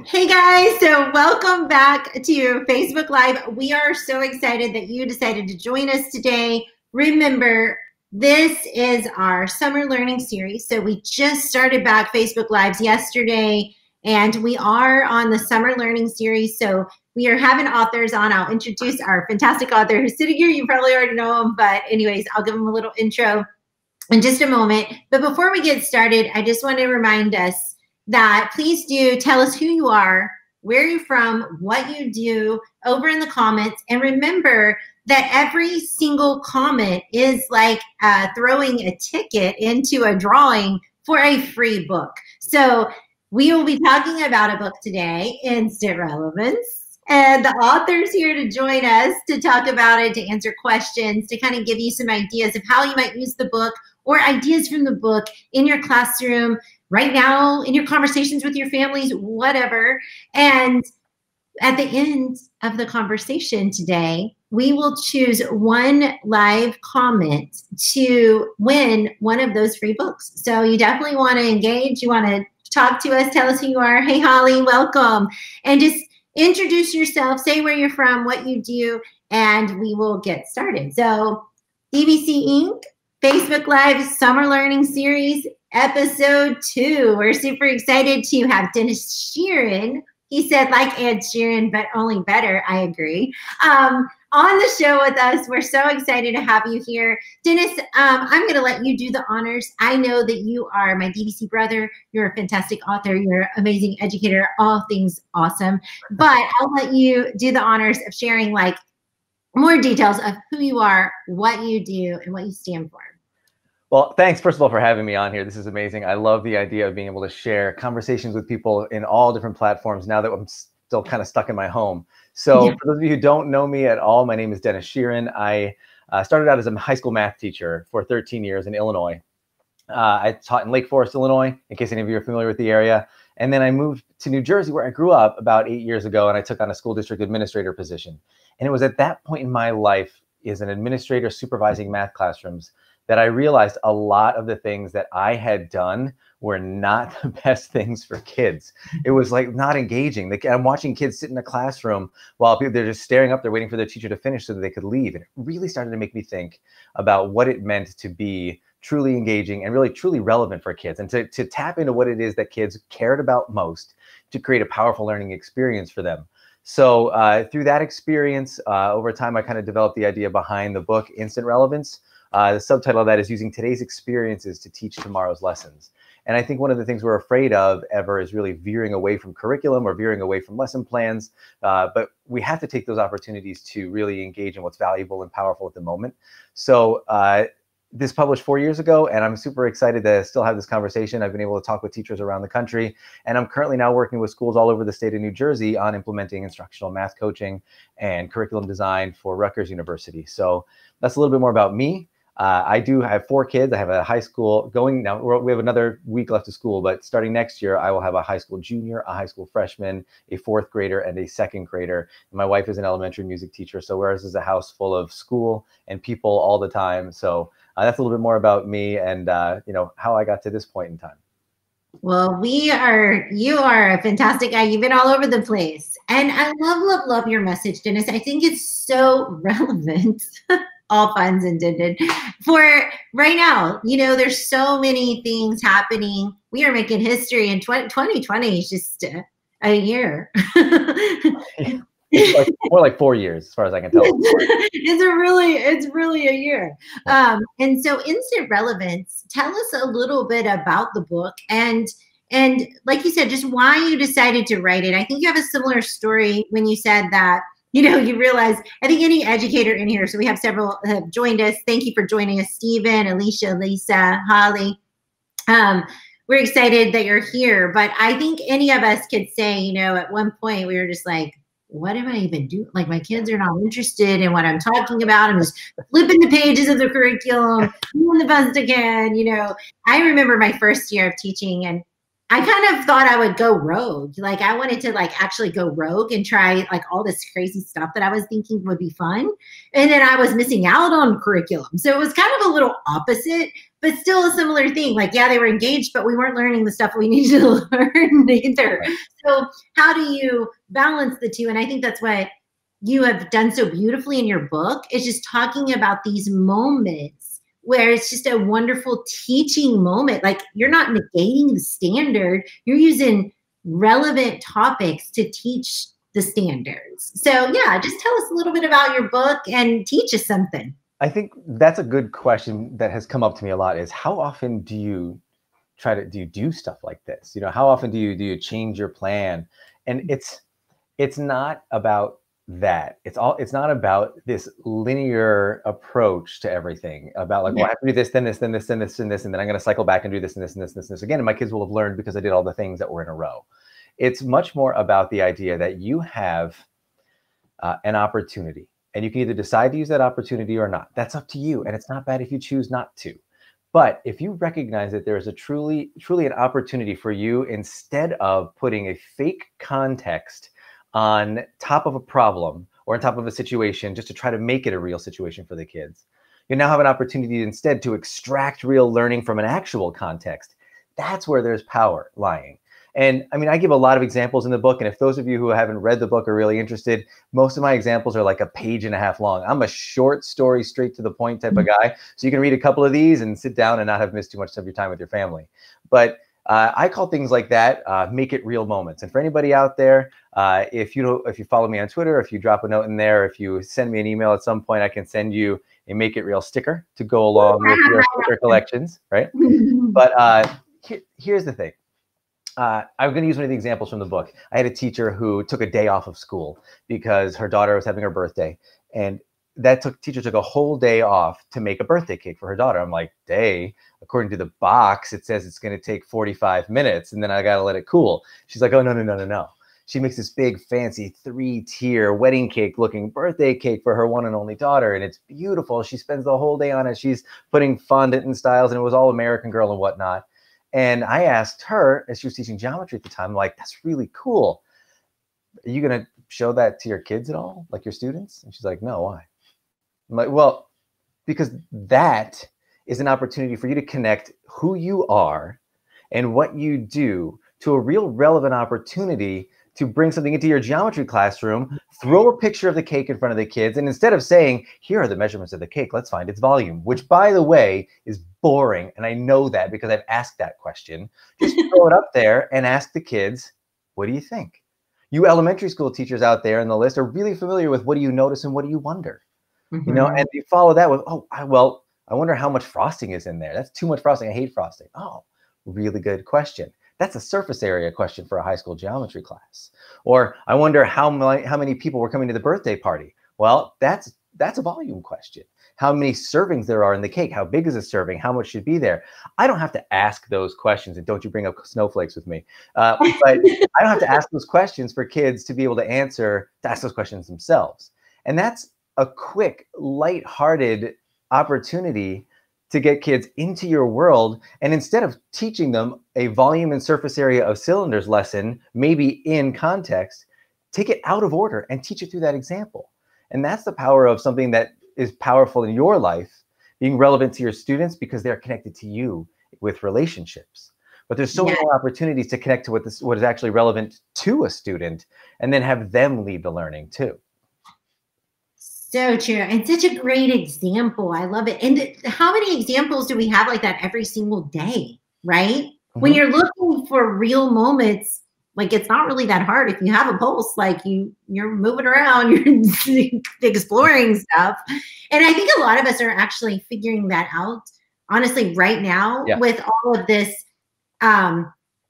Hey guys, so welcome back to Facebook Live. We are so excited that you decided to join us today. Remember, this is our summer learning series. So we just started back Facebook Lives yesterday, and we are on the summer learning series. So we are having authors on. I'll introduce our fantastic author who's sitting here. You probably already know him, but anyways, I'll give him a little intro in just a moment. But before we get started, I just want to remind us that please do tell us who you are, where you're from, what you do over in the comments. And remember that every single comment is like throwing a ticket into a drawing for a free book. So we will be talking about a book today, Instant Relevance. And the author's here to join us to talk about it, to answer questions, to kind of give you some ideas of how you might use the book or ideas from the book in your classroom, right now, in your conversations with your families, whatever. And at the end of the conversation today, we will choose one live comment to win one of those free books. So you definitely want to engage. You want to talk to us, tell us who you are. Hey, Holly, welcome. And just introduce yourself, say where you're from, what you do, and we will get started. So DBC Inc., Facebook Live Summer Learning Series, Episode 2. We're super excited to have Denis Sheeran. He said like Ed Sheeran, but only better. I agree. On the show with us. We're so excited to have you here. Denis, I'm going to let you do the honors. I know that you are my DBC brother. You're a fantastic author. You're an amazing educator. All things awesome. But I'll let you do the honors of sharing like more details of who you are, what you do, and what you stand for. Well, thanks, first of all, for having me on here. This is amazing. I love the idea of being able to share conversations with people in all different platforms now that I'm still kind of stuck in my home. So for those of you who don't know me at all, my name is Denis Sheeran. I started out as a high school math teacher for 13 years in Illinois. I taught in Lake Forest, Illinois, in case any of you are familiar with the area. And then I moved to New Jersey, where I grew up about 8 years ago, and I took on a school district administrator position. And it was at that point in my life as an administrator supervising math classrooms that I realized a lot of the things that I had done were not the best things for kids. It was like not engaging. I'm watching kids sit in a classroom while they're just staring up, they're waiting for their teacher to finish so that they could leave. And it really started to make me think about what it meant to be truly engaging and really truly relevant for kids, and to tap into what it is that kids cared about most to create a powerful learning experience for them. So through that experience, over time, I kind of developed the idea behind the book, Instant Relevance. The subtitle of that is Using Today's Experiences to Teach Tomorrow's Lessons. And I think one of the things we're afraid of ever is really veering away from curriculum or veering away from lesson plans. But we have to take those opportunities to really engage in what's valuable and powerful at the moment. So this published 4 years ago, and I'm super excited to still have this conversation. I've been able to talk with teachers around the country, and I'm currently now working with schools all over the state of New Jersey on implementing instructional math coaching and curriculum design for Rutgers University. So that's a little bit more about me. I do have 4 kids. I have a high school going now. We have another week left of school, but starting next year, I will have a high school junior, a high school freshman, a 4th grader, and a 2nd grader. And my wife is an elementary music teacher, so ours is a house full of school and people all the time. So that's a little bit more about me and you know, how I got to this point in time. Well, you are a fantastic guy. You've been all over the place. And I love your message, Denis. I think it's so relevant. All puns intended for right now. You know, there's so many things happening. We are making history, and 2020 is just a year. It's like, more like 4 years, as far as I can tell. It's really a year. And so Instant Relevance, tell us a little bit about the book and like you said, just why you decided to write it. I think you have a similar story when you said that, you know, you realize, I think any educator in here, so we have several have joined us. Thank you for joining us, Stephen, Alicia, Lisa, Holly. We're excited that you're here, but I think any of us could say, you know, at one point we were just like, what am I even doing? Like, my kids are not interested in what I'm talking about. I'm just flipping the pages of the curriculum, doing the best I can. You know, I remember my first year of teaching, and I kind of thought I would go rogue. Like, I wanted to like actually go rogue and try like all this crazy stuff that I was thinking would be fun. And then I was missing out on curriculum. So it was kind of a little opposite. but still a similar thing. Like, yeah, they were engaged, but we weren't learning the stuff we needed to learn either. Right. So how do you balance the two? And I think that's what you have done so beautifully in your book, is just talking about these moments where it's just a wonderful teaching moment. Like, you're not negating the standard, you're using relevant topics to teach the standards. So yeah, just tell us a little bit about your book and teach us something. I think that's a good question that has come up to me a lot, is how often do you do stuff like this? You know, how often do you change your plan? And it's not about that. It's not about this linear approach to everything, about like, well, I have to do this, then this, then this, then this, and this, and then I'm going to cycle back and do this and this and this and this and this again. And my kids will have learned because I did all the things that were in a row. It's much more about the idea that you have an opportunity, and you can either decide to use that opportunity or not. That's up to you. And it's not bad if you choose not to. But if you recognize that there is a truly an opportunity for you, instead of putting a fake context on top of a problem or on top of a situation just to try to make it a real situation for the kids, you now have an opportunity instead to extract real learning from an actual context. That's where there's power lying. And I mean, I give a lot of examples in the book. And if those of you who haven't read the book are really interested, most of my examples are like a page and a half long. I'm a short story, straight to the point type of guy. So you can read a couple of these and sit down and not have missed too much of your time with your family. But I call things like that, make it real moments. And for anybody out there, if you follow me on Twitter, if you drop a note in there, if you send me an email at some point, I can send you a Make It Real sticker to go along with your sticker collections, right? But here's the thing. I'm going to use one of the examples from the book. I had a teacher who took a day off of school because her daughter was having her birthday. And that teacher took a whole day off to make a birthday cake for her daughter. I'm like, day? According to the box, it says it's going to take 45 minutes and then I got to let it cool. She's like, oh, no. She makes this big fancy 3-tier wedding cake looking birthday cake for her one and only daughter. And it's beautiful. She spends the whole day on it. She's putting fondant and styles, and it was all American Girl and whatnot. And I asked her, as she was teaching geometry at the time, like, that's really cool. Are you going to show that to your kids at all, like your students? And she's like, no, why? I'm like, well, because that is an opportunity for you to connect who you are and what you do to a real relevant opportunity to bring something into your geometry classroom, throw a picture of the cake in front of the kids, and instead of saying, here are the measurements of the cake, let's find its volume, which, by the way, is boring, and I know that because I've asked that question, just throw it up there and ask the kids, what do you think? You elementary school teachers out there in the list are really familiar with what do you notice and what do you wonder? You know, and you follow that with, I wonder how much frosting is in there. That's too much frosting. I hate frosting. Oh, really good question. That's a surface area question for a high school geometry class. Or I wonder how many people were coming to the birthday party. Well, that's a volume question. How many servings there are in the cake? How big is a serving? How much should be there? I don't have to ask those questions, and don't you bring up snowflakes with me. But I don't have to ask those questions for kids to be able to ask those questions themselves. And that's a quick, lighthearted opportunity to get kids into your world. And instead of teaching them a volume and surface area of cylinders lesson, maybe in context, take it out of order and teach it through that example. And that's the power of something that is powerful in your life, being relevant to your students because they're connected to you with relationships. But there's so many more opportunities to connect to what is actually relevant to a student, and then have them lead the learning too. So true. And such a great example. I love it. And how many examples do we have like that every single day, right? When you're looking for real moments, like, it's not really that hard. If you have a pulse, like you're moving around, you're exploring stuff. And I think a lot of us are actually figuring that out, honestly, right now with all of this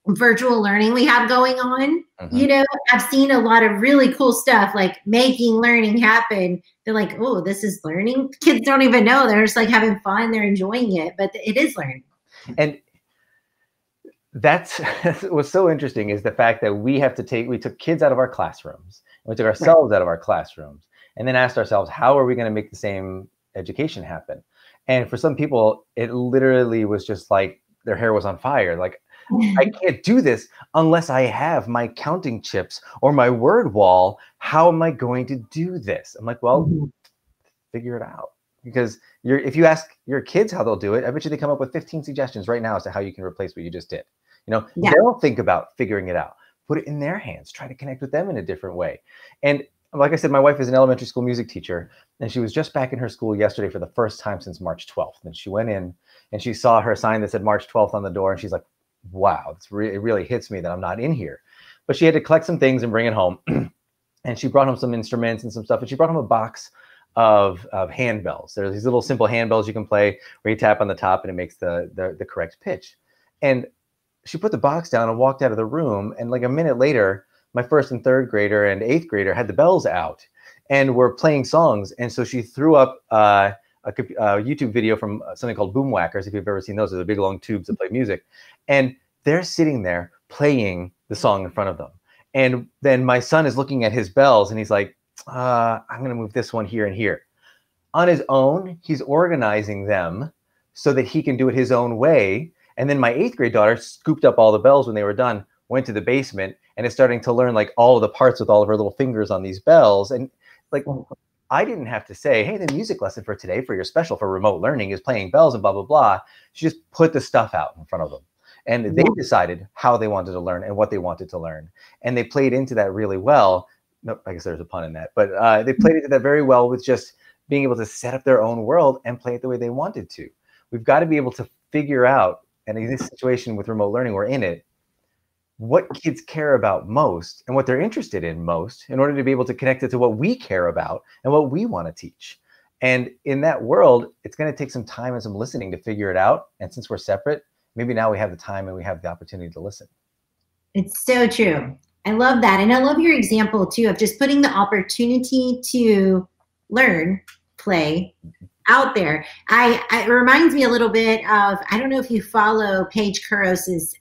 virtual learning we have going on. You know, I've seen a lot of really cool stuff, like making learning happen. They're like, oh, this is learning. Kids don't even know. They're just like having fun. They're enjoying it, but it is learning. And that's what's so interesting, is the fact that we took kids out of our classrooms, and we took ourselves out of our classrooms, and then asked ourselves, how are we going to make the same education happen? And for some people, it literally was just like their hair was on fire. Like, I can't do this unless I have my counting chips or my word wall. How am I going to do this? I'm like, well, figure it out. because if you ask your kids how they'll do it, I bet you they come up with 15 suggestions right now as to how you can replace what you just did. They'll think about figuring it out, put it in their hands, try to connect with them in a different way. And like I said, my wife is an elementary school music teacher, and she was just back in her school yesterday for the first time since March 12th. And she went in and she saw her sign that said March 12th on the door. And she's like, wow, it really hits me that I'm not in here. But she had to collect some things and bring it home. And she brought home some instruments and some stuff. And she brought home a box of handbells. There's these little simple handbells you can play where you tap on the top and it makes the correct pitch. And she put the box down and walked out of the room. And like a minute later, my first and third grader and eighth grader had the bells out and were playing songs. And so she threw up a YouTube video from something called Boom Whackers. If you've ever seen those, are the big long tubes that play music. And they're sitting there playing the song in front of them. And then my son is looking at his bells and he's like, I'm going to move this one here and here. On his own, he's organizing them so that he can do it his own way. And then my eighth grade daughter scooped up all the bells when they were done, went to the basement, and is starting to learn like all of the parts with all of her little fingers on these bells. And like, I didn't have to say, hey, the music lesson for today for your special for remote learning is playing bells and blah, blah, blah. She just put the stuff out in front of them. And they decided how they wanted to learn and what they wanted to learn. And they played into that really well. No, I guess there's a pun in that, but they played into that very well with just being able to set up their own world and play it the way they wanted to. We've got to be able to figure out, and in this situation with remote learning, we're in it, what kids care about most and what they're interested in most in order to be able to connect it to what we care about and what we want to teach. And in that world, it's going to take some time and some listening to figure it out. And since we're separate, maybe now we have the time and we have the opportunity to listen. It's so true. I love that. And I love your example too of just putting the opportunity to learn, play out there. It reminds me a little bit of, I don't know if you follow Paige Kuros's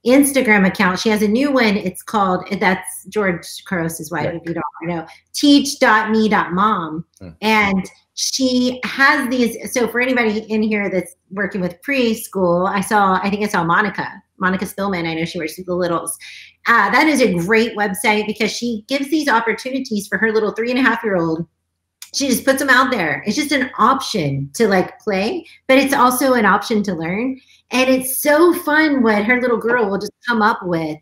Instagram account. She has a new one. It's called, that's George Kuros's wife, if you don't know, teach.me.mom. And she has these, so for anybody in here that's working with preschool, I think I saw Monica Spillman. I know she works with the littles. That is a great website because she gives these opportunities for her little 3.5-year-old. She just puts them out there. It's just an option to like play, but it's also an option to learn. And it's so fun what her little girl will just come up with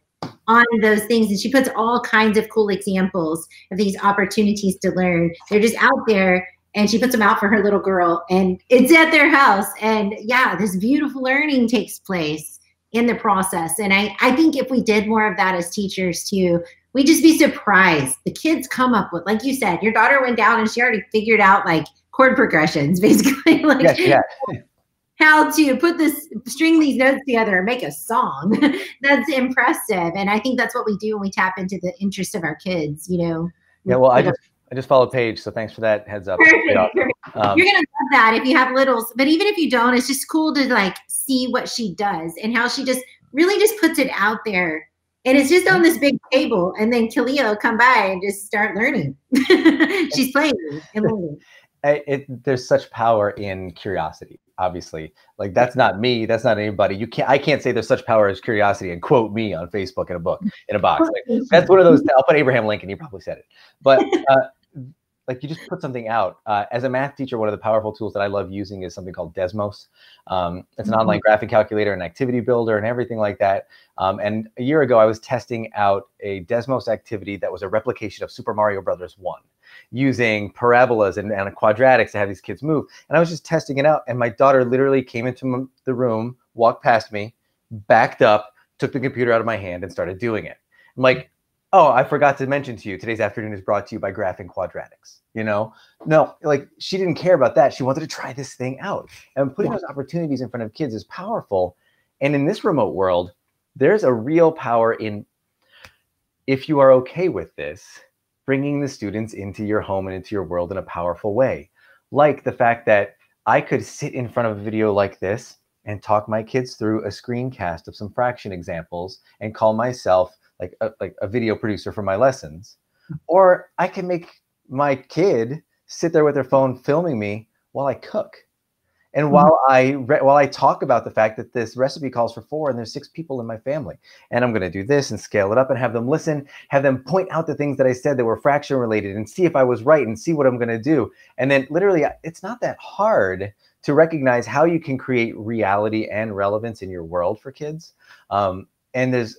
on those things. And she puts all kinds of cool examples of these opportunities to learn. They're just out there, and she puts them out for her little girl, and it's at their house. And yeah, this beautiful learning takes place in the process. And I think if we did more of that as teachers too, we'd just be surprised. The kids come up with, like you said, your daughter went down and she already figured out like chord progressions, basically, like how to string these notes together and make a song. That's impressive. And I think that's what we do when we tap into the interest of our kids, you know? Yeah, well, I just followed Paige, so thanks for that heads up. Perfect. You're gonna love that if you have littles, but even if you don't, it's just cool to like see what she does and how she just really just puts it out there. And it's just on this big table, and then Kalia will come by and just start learning. She's playing and learning. There's such power in curiosity, obviously. Like, that's not me, that's not anybody. I can't say there's such power as curiosity and quote me on Facebook in a book, in a box. Like, that's one of those, I'll put Abraham Lincoln, he probably said it. But like, you just put something out. As a math teacher, one of the powerful tools that I love using is something called Desmos. It's an online graphic calculator and activity builder and everything like that. And a year ago, I was testing out a Desmos activity that was a replication of Super Mario Brothers 1, using parabolas and quadratics to have these kids move. And I was just testing it out. And my daughter literally came into the room, walked past me, backed up, took the computer out of my hand and started doing it. I'm like, oh, I forgot to mention to you, today's afternoon is brought to you by Graphing Quadratics. You know, no, like, she didn't care about that. She wanted to try this thing out. And putting those opportunities in front of kids is powerful. And in this remote world, there's a real power in, if you are okay with this, bringing the students into your home and into your world in a powerful way. Like the fact that I could sit in front of a video like this and talk my kids through a screencast of some fraction examples and call myself like a video producer for my lessons. Or I can make my kid sit there with their phone filming me while I cook. And while I talk about the fact that this recipe calls for 4 and there's 6 people in my family, and I'm going to do this and scale it up and have them listen, have them point out the things that I said that were fraction related and see if I was right and see what I'm going to do. And then literally, it's not that hard to recognize how you can create reality and relevance in your world for kids. And there's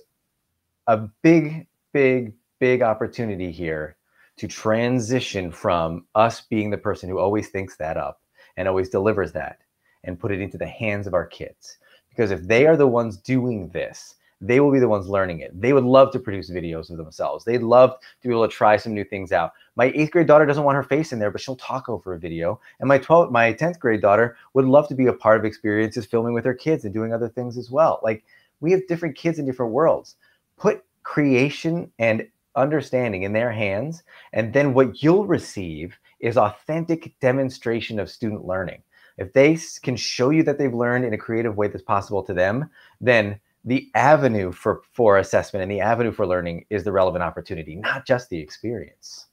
a big, big, big opportunity here to transition from us being the person who always thinks that up and always delivers that and put it into the hands of our kids. Because if they are the ones doing this, they will be the ones learning it. They would love to produce videos of themselves. They'd love to be able to try some new things out. My 8th grade daughter doesn't want her face in there, but she'll talk over a video. And my 10th grade daughter would love to be a part of experiences filming with her kids and doing other things as well. Like, we have different kids in different worlds. Put creation and understanding in their hands, and then what you'll receive is authentic demonstration of student learning. If they can show you that they've learned in a creative way that's possible to them, then the avenue for assessment and the avenue for learning is the relevant opportunity, not just the experience.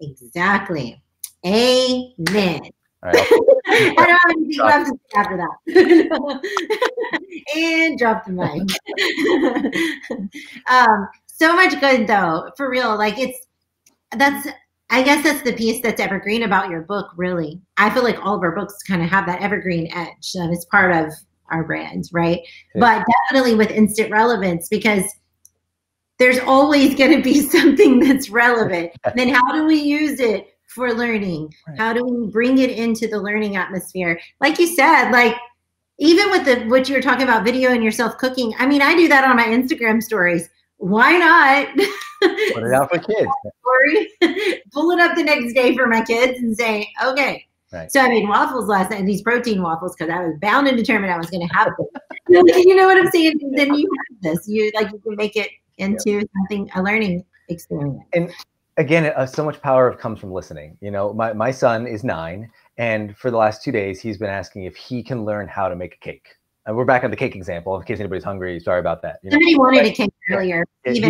Exactly. Amen. All right, I don't have anything left to say after that. And drop the mic. So much good though, for real. Like, I guess that's the piece that's evergreen about your book, really. I feel like all of our books kind of have that evergreen edge. It's part of our brand, right? Yeah. But definitely with Instant Relevance, because there's always going to be something that's relevant. Then how do we use it for learning? Right. How do we bring it into the learning atmosphere? Like you said, like, even with what you were talking about, video and yourself cooking. I mean, I do that on my Instagram stories. Why not put it out for kids? Pull it up the next day for my kids and say, okay. Right. So I made waffles last night, these protein waffles, because I was bound and determined I was going to have them. You know what I'm saying? Then you have this. You can make it into something, a learning experience. And again, so much power comes from listening. You know, my son is 9, and for the last 2 days, he's been asking if he can learn how to make a cake. And we're back on the cake example, in case anybody's hungry. Sorry about that. Somebody wanted a cake earlier. He's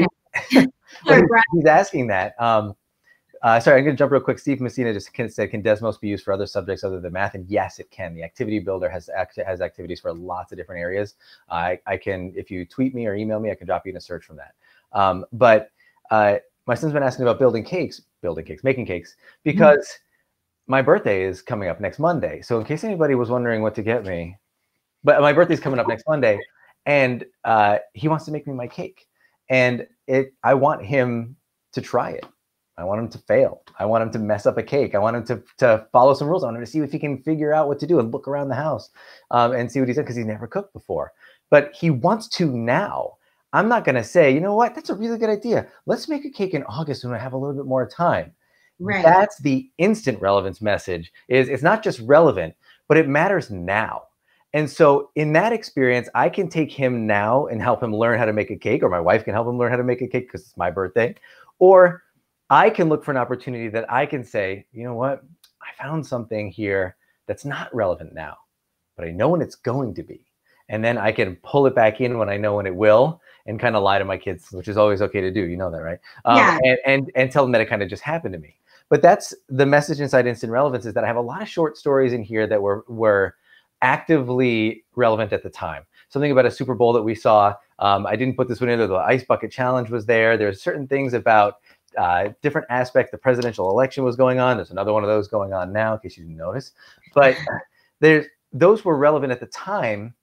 asking that. Sorry, I'm going to jump real quick. Steve Messina just said, can Desmos be used for other subjects other than math? And yes, it can. The Activity Builder has activities for lots of different areas. I can, if you tweet me or email me, I can drop you in a search from that. But my son's been asking about making cakes, because my birthday is coming up next Monday. So in case anybody was wondering what to get me, but my birthday's coming up next Monday, and he wants to make me my cake. And I want him to try it. I want him to fail. I want him to mess up a cake. I want him to follow some rules. I want him to see if he can figure out what to do and look around the house and see what he's done, because he's never cooked before. But he wants to now. I'm not going to say, you know what, that's a really good idea. Let's make a cake in August when I have a little bit more time. Right. That's the instant relevance message. It's not just relevant, but it matters now. And so in that experience, I can take him now and help him learn how to make a cake, or my wife can help him learn how to make a cake because it's my birthday. Or I can look for an opportunity that I can say, you know what, I found something here that's not relevant now, but I know when it's going to be. And then I can pull it back in when I know when it will, and kind of lie to my kids, which is always okay to do. You know that, right? Yeah. And tell them that it kind of just happened to me. But that's the message inside Instant Relevance, is that I have a lot of short stories in here that were actively relevant at the time. Something about a Super Bowl that we saw. I didn't put this one in there. The Ice Bucket Challenge was there. There's certain things about different aspects. The presidential election was going on. There's another one of those going on now, in case you didn't notice. But those were relevant at the time.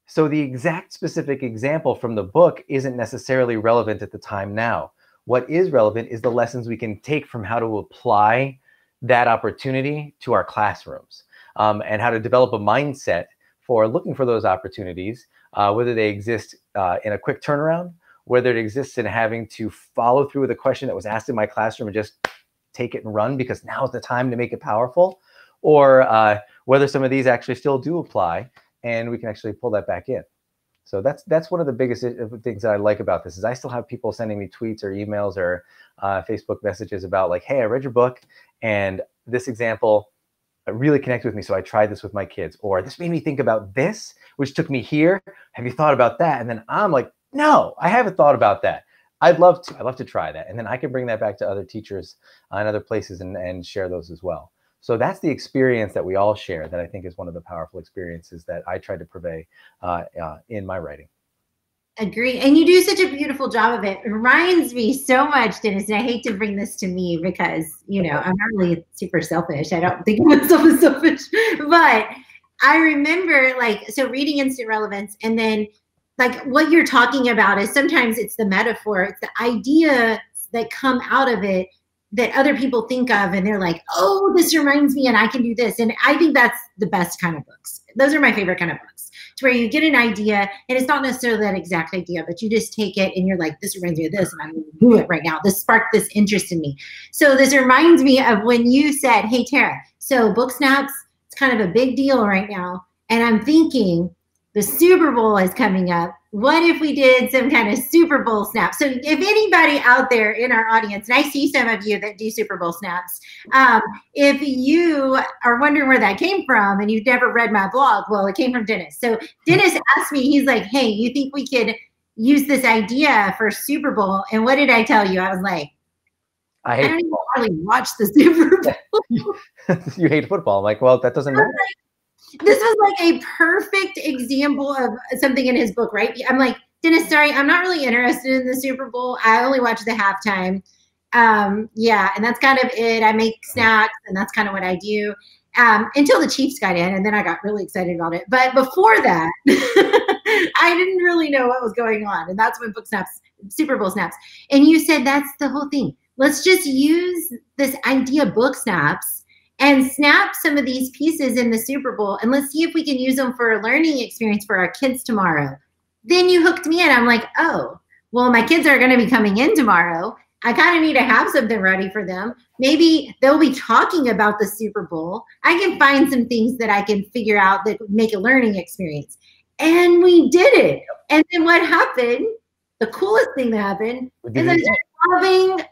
So the exact specific example from the book isn't necessarily relevant at the time now. What is relevant is the lessons we can take from how to apply that opportunity to our classrooms, and how to develop a mindset for looking for those opportunities, whether they exist in a quick turnaround, whether it exists in having to follow through with a question that was asked in my classroom and just take it and run because now is the time to make it powerful, or whether some of these actually still do apply and we can actually pull that back in. So that's one of the biggest things that I like about this, is I still have people sending me tweets or emails or Facebook messages about like, hey, I read your book and this example really connected with me, so I tried this with my kids. Or this made me think about this, which took me here. Have you thought about that? And then I'm like, no, I haven't thought about that. I'd love to try that. And then I can bring that back to other teachers and other places and share those as well. So that's the experience that we all share that I think is one of the powerful experiences that I try to purvey in my writing. Agree. And you do such a beautiful job of it. It reminds me so much, Dennis, and I hate to bring this to me because, you know, I'm not really super selfish. I don't think of myself as selfish, but I remember like, so reading Instant Relevance, and then like what you're talking about is sometimes it's the metaphor, it's the ideas that come out of it that other people think of, and they're like, oh, this reminds me and I can do this. And I think that's the best kind of books. Those are my favorite kind of books. It's where you get an idea, and it's not necessarily that exact idea, but you just take it and you're like, this reminds me of this, and I'm going to do it right now. This sparked this interest in me. So this reminds me of when you said, hey, Tara, so book snaps, it's kind of a big deal right now. And I'm thinking the Super Bowl is coming up. What if we did some kind of Super Bowl snap? So if anybody out there in our audience, and I see some of you that do Super Bowl snaps, if you are wondering where that came from and you've never read my blog, well, it came from Dennis. So Dennis asked me, he's like, hey, you think we could use this idea for Super Bowl? And what did I tell you? I was like, I don't even hardly watch the Super Bowl. You hate football. I'm like, well, that doesn't matter. This was like a perfect example of something in his book, right? I'm like, Dennis, sorry, I'm not really interested in the Super Bowl. I only watch the halftime. Yeah, and that's kind of it. I make snacks, and that's kind of what I do until the Chiefs got in, and then I got really excited about it. But before that, I didn't really know what was going on, and that's when book snaps, Super Bowl snaps. And you said that's the whole thing. Let's just use this idea, book snaps, and snap some of these pieces in the Super Bowl, and let's see if we can use them for a learning experience for our kids tomorrow. Then you hooked me in. I'm like, oh, well, my kids are going to be coming in tomorrow. I kind of need to have something ready for them. Maybe they'll be talking about the Super Bowl. I can find some things that I can figure out that would make a learning experience. And we did it. And then what happened, the coolest thing that happened, is I started loving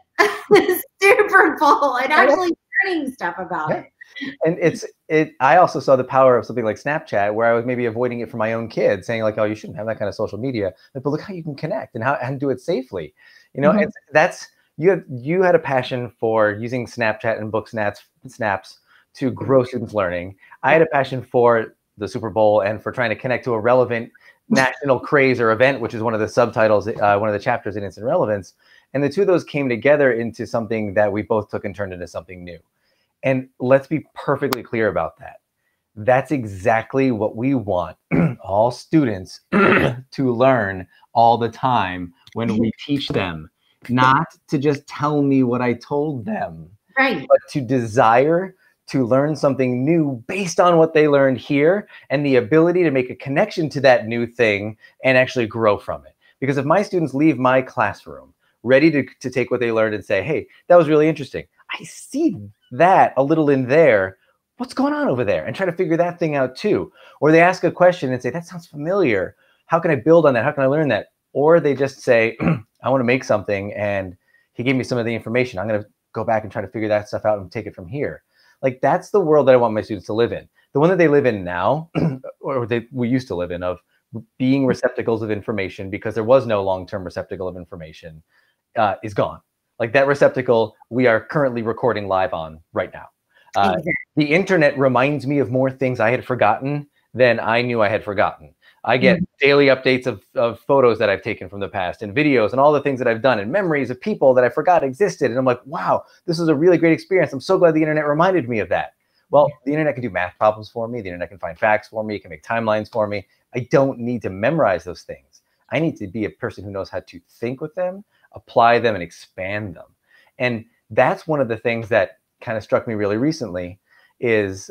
the Super Bowl and actually stuff about it. And I also saw the power of something like Snapchat, where I was maybe avoiding it for my own kids, saying like, oh, you shouldn't have that kind of social media. But look how you can connect and do it safely. You know, and that's you had a passion for using Snapchat and book snaps to grow students' learning. I had a passion for the Super Bowl and for trying to connect to a relevant national craze or event, which is one of the subtitles, one of the chapters in Instant Relevance. And the two of those came together into something that we both took and turned into something new. And let's be perfectly clear about that. That's exactly what we want all students to learn all the time when we teach them, not to just tell me what I told them, right? But to desire to learn something new based on what they learned here and the ability to make a connection to that new thing and actually grow from it. Because if my students leave my classroom ready to take what they learned and say, hey, that was really interesting. I see that a little in there. What's going on over there? And try to figure that thing out too. Or they ask a question and say, that sounds familiar. How can I build on that? How can I learn that? Or they just say, I want to make something and he gave me some of the information. I'm going to go back and try to figure that stuff out and take it from here. Like that's the world that I want my students to live in. The one that they live in now, or we used to live in, of being receptacles of information because there was no long-term receptacle of information, is gone. Like that receptacle we are currently recording live on right now. Exactly. The internet reminds me of more things I had forgotten than I knew I had forgotten. I get daily updates of photos that I've taken from the past and videos and all the things that I've done and memories of people that I forgot existed. And I'm like, wow, this is a really great experience. I'm so glad the internet reminded me of that. Well, the internet can do math problems for me. The internet can find facts for me. It can make timelines for me. I don't need to memorize those things. I need to be a person who knows how to think with them, apply them, and expand them. And that's one of the things that kind of struck me really recently is,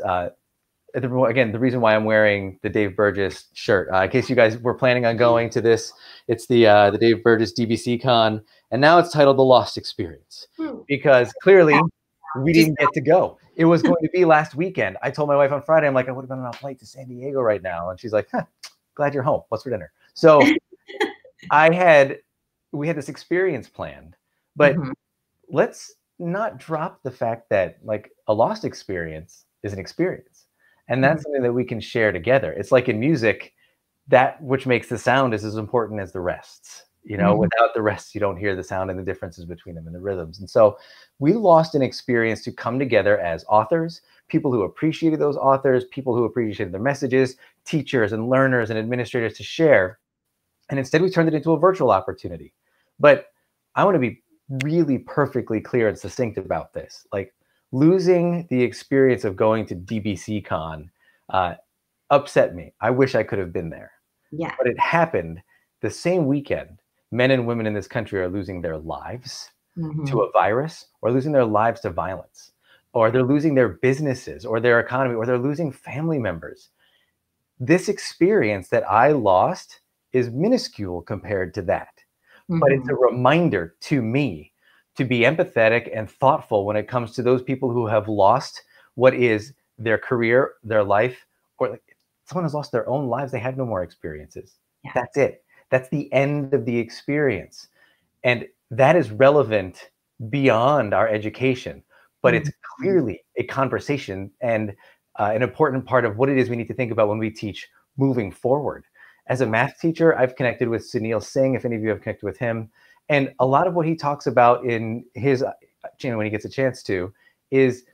again, the reason why I'm wearing the Dave Burgess shirt. In case you guys were planning on going to this, it's the Dave Burgess DBC Con, and now it's titled The Lost Experience, because clearly we didn't get to go. It was going to be last weekend. I told my wife on Friday, I'm like, I would have been on a flight to San Diego right now. And she's like, huh, glad you're home. What's for dinner? So we had this experience planned, but let's not drop the fact that like a lost experience is an experience. And that's something that we can share together. It's like in music, that which makes the sound is as important as the rests. You know, without the rest, you don't hear the sound and the differences between them and the rhythms. And so we lost an experience to come together as authors, people who appreciated those authors, people who appreciated their messages, teachers and learners and administrators to share. And instead we turned it into a virtual opportunity. But I want to be really perfectly clear and succinct about this. Like, losing the experience of going to DBC Con upset me. I wish I could have been there. Yeah. But it happened the same weekend. Men and women in this country are losing their lives to a virus, or losing their lives to violence, or they're losing their businesses or their economy, or they're losing family members. This experience that I lost is minuscule compared to that. But it's a reminder to me to be empathetic and thoughtful when it comes to those people who have lost what is their career, their life, or like someone has lost their own lives. They have no more experiences. Yeah. That's it. That's the end of the experience. And that is relevant beyond our education, but it's clearly a conversation and an important part of what it is we need to think about when we teach moving forward. As a math teacher, I've connected with Sunil Singh, if any of you have connected with him. And a lot of what he talks about in his channel when he gets a chance to is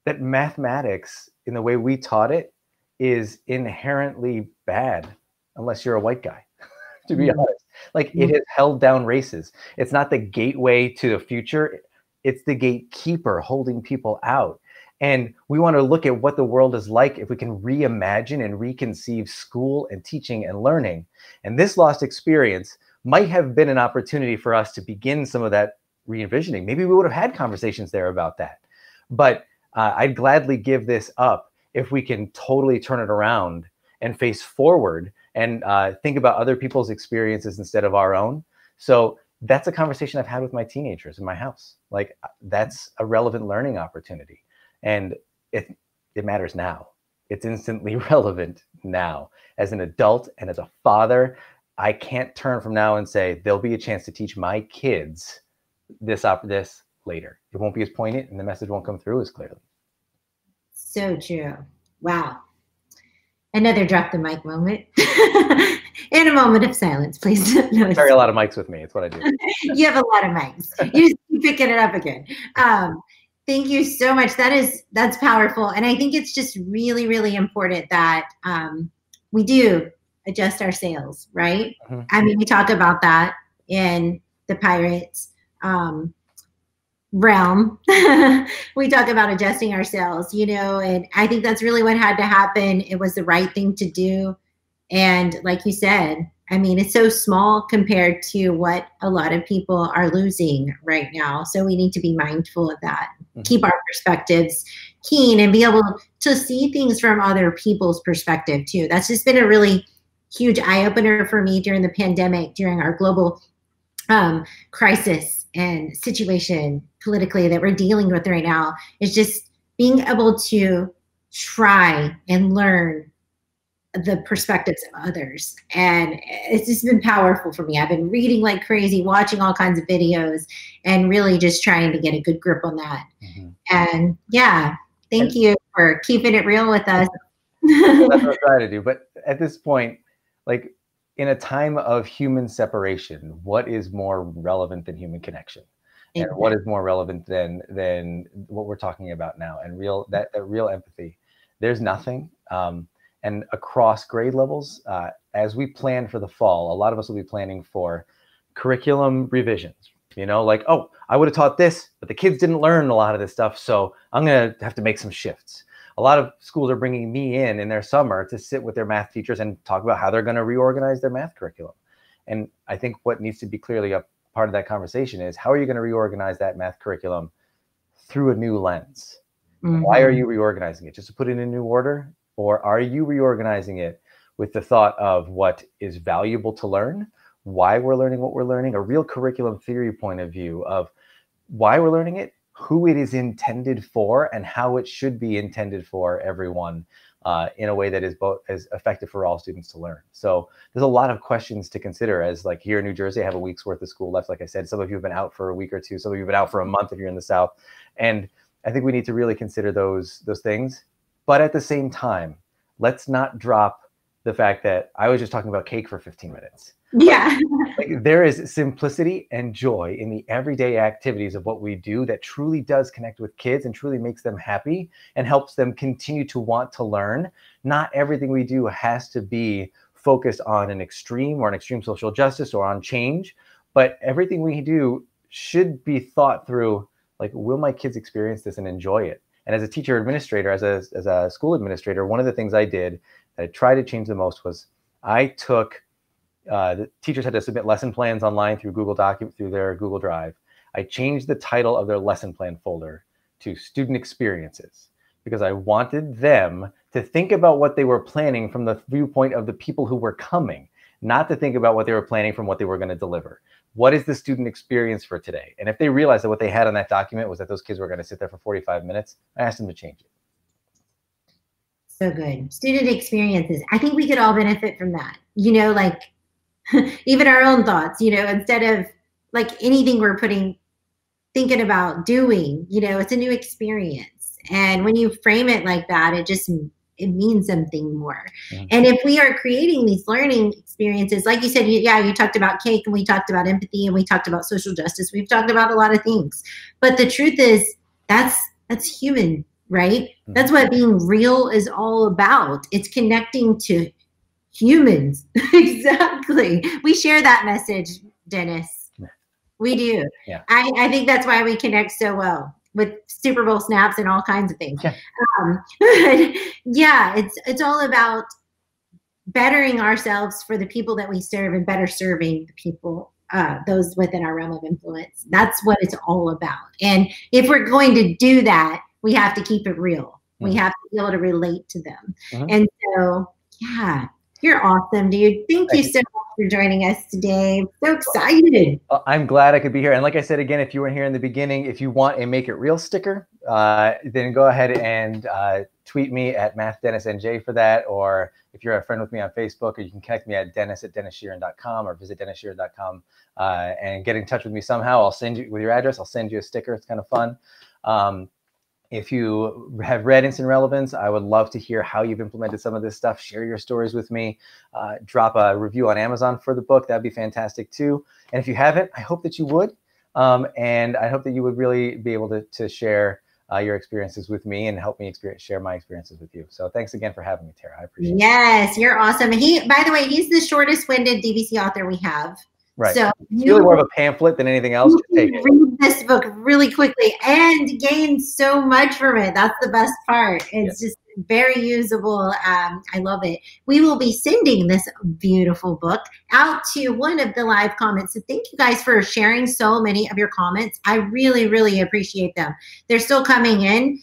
that mathematics, in the way we taught it, is inherently bad unless you're a white guy. To be honest, like, it has held down races. It's not the gateway to the future. It's the gatekeeper holding people out. And we want to look at what the world is like if we can reimagine and reconceive school and teaching and learning. And this lost experience might have been an opportunity for us to begin some of that re-envisioning. Maybe we would have had conversations there about that. But I'd gladly give this up if we can totally turn it around and face forward and think about other people's experiences instead of our own. So that's a conversation I've had with my teenagers in my house. Like, that's a relevant learning opportunity. And it matters now. It's instantly relevant now. As an adult and as a father, I can't turn from now and say, there'll be a chance to teach my kids this later. It won't be as poignant and the message won't come through as clearly. So true. Wow. Another drop the mic moment. And a moment of silence, please. I carry a lot of mics with me. It's what I do. You have a lot of mics. You just keep picking it up again. Thank you so much. That's powerful. And I think it's just really, really important that we do adjust our sails, right? I mean, we talk about that in the Pirates realm. We talk about adjusting our sails, you know, and I think that's really what had to happen. It was the right thing to do. And like you said, I mean, it's so small compared to what a lot of people are losing right now. So we need to be mindful of that, keep our perspectives keen, and be able to see things from other people's perspective too. That's just been a really huge eye-opener for me during the pandemic, during our global crisis and situation politically that we're dealing with right now, is just being able to try and learn the perspectives of others. And it's just been powerful for me. I've been reading like crazy, watching all kinds of videos, and really just trying to get a good grip on that. And yeah, thank you for keeping it real with us. That's what I'm trying to do. But at this point, like, in a time of human separation, what is more relevant than human connection? And what is more relevant than what we're talking about now? And that real empathy. There's nothing. And across grade levels, as we plan for the fall, a lot of us will be planning for curriculum revisions. You know, like, oh, I would have taught this, but the kids didn't learn a lot of this stuff, so I'm going to have to make some shifts. A lot of schools are bringing me in their summer to sit with their math teachers and talk about how they're going to reorganize their math curriculum. And I think what needs to be clearly a part of that conversation is, how are you going to reorganize that math curriculum through a new lens? Why are you reorganizing it? Just to put it in a new order? Or are you reorganizing it with the thought of what is valuable to learn, why we're learning what we're learning, a real curriculum theory point of view of why we're learning it, who it is intended for, and how it should be intended for everyone in a way that is both as effective for all students to learn. So there's a lot of questions to consider. As like here in New Jersey, I have a week's worth of school left. Like I said, some of you have been out for a week or two. Some of you have been out for a month if you're in the South. And I think we need to really consider those things. But at the same time, let's not drop the fact that I was just talking about cake for 15 minutes. Yeah. Like, there is simplicity and joy in the everyday activities of what we do that truly does connect with kids and truly makes them happy and helps them continue to want to learn. Not everything we do has to be focused on an extreme social justice or on change, but everything we do should be thought through, like, will my kids experience this and enjoy it? And as a teacher administrator, as a school administrator, one of the things I did that I tried to change the most was I took, the teachers had to submit lesson plans online through through their Google Drive. I changed the title of their lesson plan folder to Student Experiences, because I wanted them to think about what they were planning from the viewpoint of the people who were coming, not to think about what they were planning from what they were going to deliver. What is the student experience for today? And if they realized that what they had on that document was that those kids were going to sit there for 45 minutes, I asked them to change it. So good. Student experiences. I think we could all benefit from that. You know, like even our own thoughts, you know, instead of like anything we're thinking about doing, you know, it's a new experience. And when you frame it like that, it means something more. Mm-hmm. And if we are creating these learning experiences, like you said, you talked about cake, and we talked about empathy, and we talked about social justice. We've talked about a lot of things, but the truth is that's human, right? Mm-hmm. That's what being real is all about. It's connecting to humans. Exactly. We share that message, Dennis. We do. Yeah. I think that's why we connect so well with Super Bowl snaps and all kinds of things. Yeah, yeah, it's all about bettering ourselves for the people that we serve and better serving the people, those within our realm of influence. That's what it's all about. And if we're going to do that, we have to keep it real. Mm-hmm. We have to be able to relate to them. Mm-hmm. And so, yeah, you're awesome, dude. Thank you so much for joining us today. I'm so excited. I'm glad I could be here. And like I said, again, if you weren't here in the beginning, if you want a Make It Real sticker, then go ahead and tweet me at MathDennisNJ for that. Or if you're a friend with me on Facebook, or you can connect me at dennis@DennisSheeran.com or visit DennisSheeran.com and get in touch with me somehow. I'll send you with your address. I'll send you a sticker. It's kind of fun. If you have read Instant Relevance, I would love to hear how you've implemented some of this stuff. Share your stories with me. Drop a review on Amazon for the book. That'd be fantastic too. And if you haven't, I hope that you would. And I hope that you would really be able to share your experiences with me and help me share my experiences with you. So thanks again for having me, Tara. I appreciate it. Yes, you're awesome. By the way, he's the shortest winded DBC author we have. Right. So it's really more of a pamphlet than anything else. Read this book really quickly and gain so much from it. That's the best part. It's just very usable. I love it. We will be sending this beautiful book out to one of the live comments. So thank you guys for sharing so many of your comments. I really, really appreciate them. They're still coming in.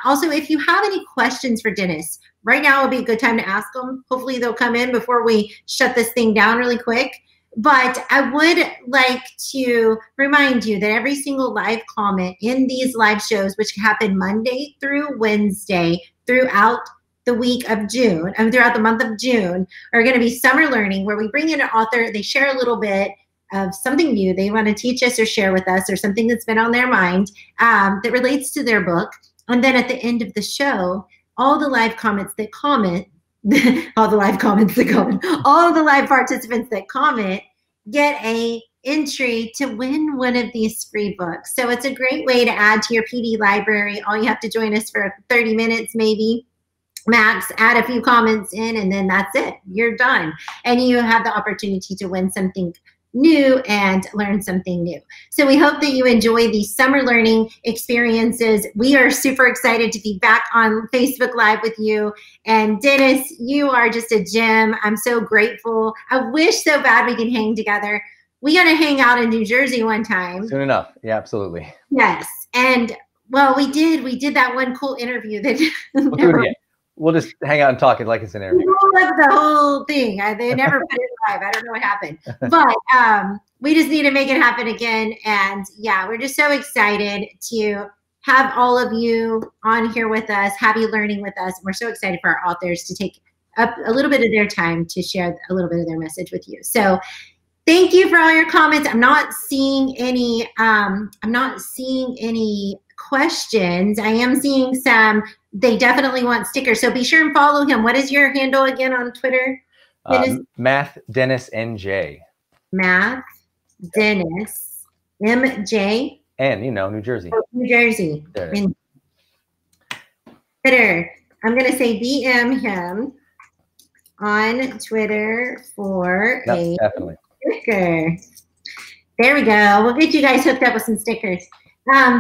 Also, if you have any questions for Dennis, right now would be a good time to ask them. Hopefully they'll come in before we shut this thing down really quick. But I would like to remind you that every single live comment in these live shows, which happen Monday through Wednesday throughout the week of June, throughout the month of June, are going to be summer learning, where we bring in an author, they share a little bit of something new they want to teach us or share with us, or something that's been on their mind that relates to their book. And then at the end of the show, all the live comments that comment, all the live participants that comment get a entry to win one of these free books. So it's a great way to add to your PD library. All you have to join us for 30 minutes, maybe max, add a few comments in, and then that's it. You're done. And you have the opportunity to win something new and learn something new. So we hope that you enjoy these summer learning experiences. We are super excited to be back on Facebook Live with you. And Dennis, you are just a gem. I'm so grateful. I wish so bad we could hang together. We got to hang out in New Jersey one time. Soon enough. Yeah, absolutely. Yes. And well, we did that one cool interview that we'll do it again. We'll just hang out and talk it like it's an interview. We love the whole thing. They never put it live. I don't know what happened. But we just need to make it happen again. And yeah, we're just so excited to have all of you on here with us, have you learning with us. We're so excited for our authors to take up a little bit of their time to share a little bit of their message with you. So thank you for all your comments. I'm not seeing any questions. I am seeing some they definitely want stickers. So be sure and follow him. What is your handle again on Twitter? Math Dennis NJ. Math Dennis MJ. And New Jersey. Oh, New Jersey. There. In Twitter. I'm gonna say DM him on Twitter for a definitely sticker. There we go. We'll get you guys hooked up with some stickers.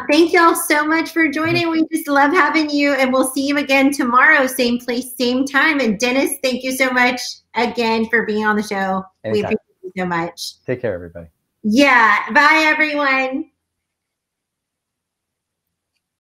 Thank y'all so much for joining. We just love having you, and we'll see you again tomorrow, same place, same time. And Dennis, thank you so much again for being on the show. Anytime. We appreciate you so much. Take care, everybody. Yeah. Bye, everyone.